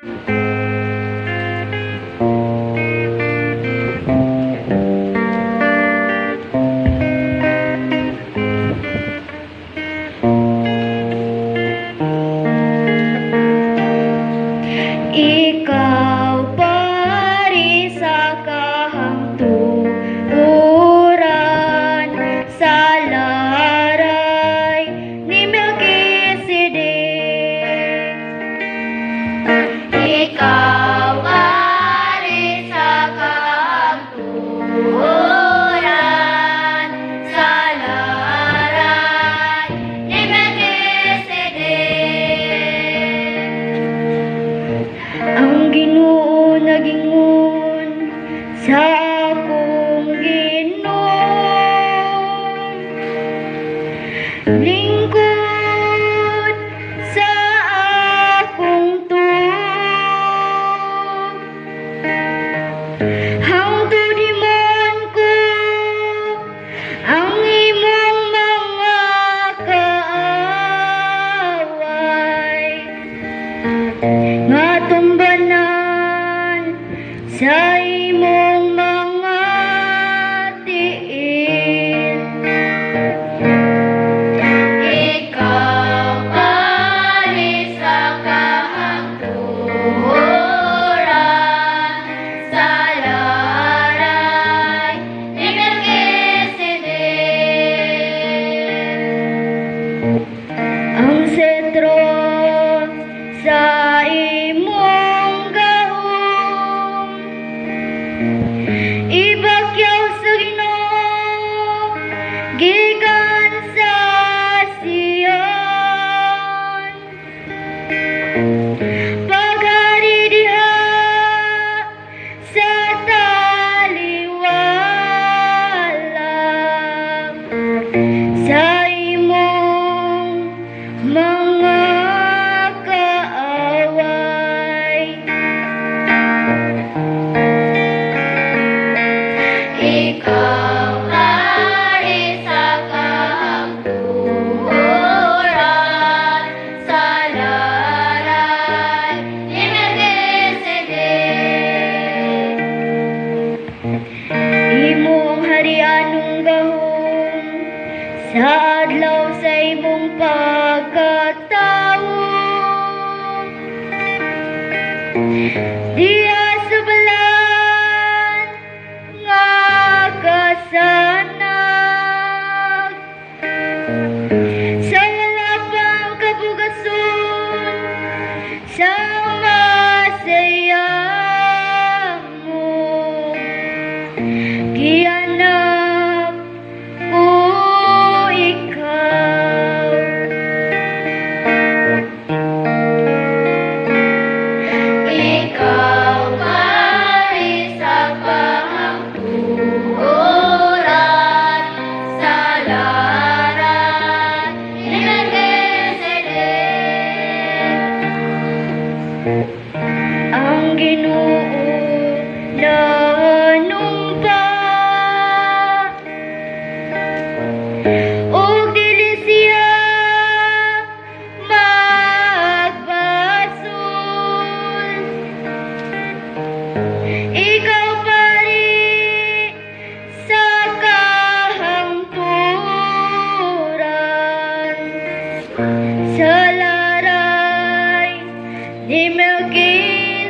Ikaw pari sa kahangturan, sa laray ni Melkisedek. Ikaw pari sa kahangturan, sa laray ni Melkisedek. Ang Ginoo nagingon sa akong Ginoo, lingkod sa akong tuo. Hangtod himon ko ang imong mga kaaway, nga tumbanan sa imong mga tiil. Ikaw pari sa kahangturan, sa laray ni Melkisedek. Ang sentro sa imong gahom, ibagyaw sa Ginoo gikan sa Sion. Paghari diha sa taliwalam sa imong mga kaaway. Ikaw pari sa kahangturan, sa laray ni Melkisedek. Imong harianong gahom sa adlaw sa imong pagkatawo, diha sa balan nga kasanag, sa wala pang kabugason, sa masaya mo, gihanap ko ikaw. Ikaw pari sa kahangturan, sa laray ni Melkisedek. Ang Ginoo nanumpa, ug dili siya magbasol. Ikaw pari sa kahangturan, sa laray ni Melkisedek.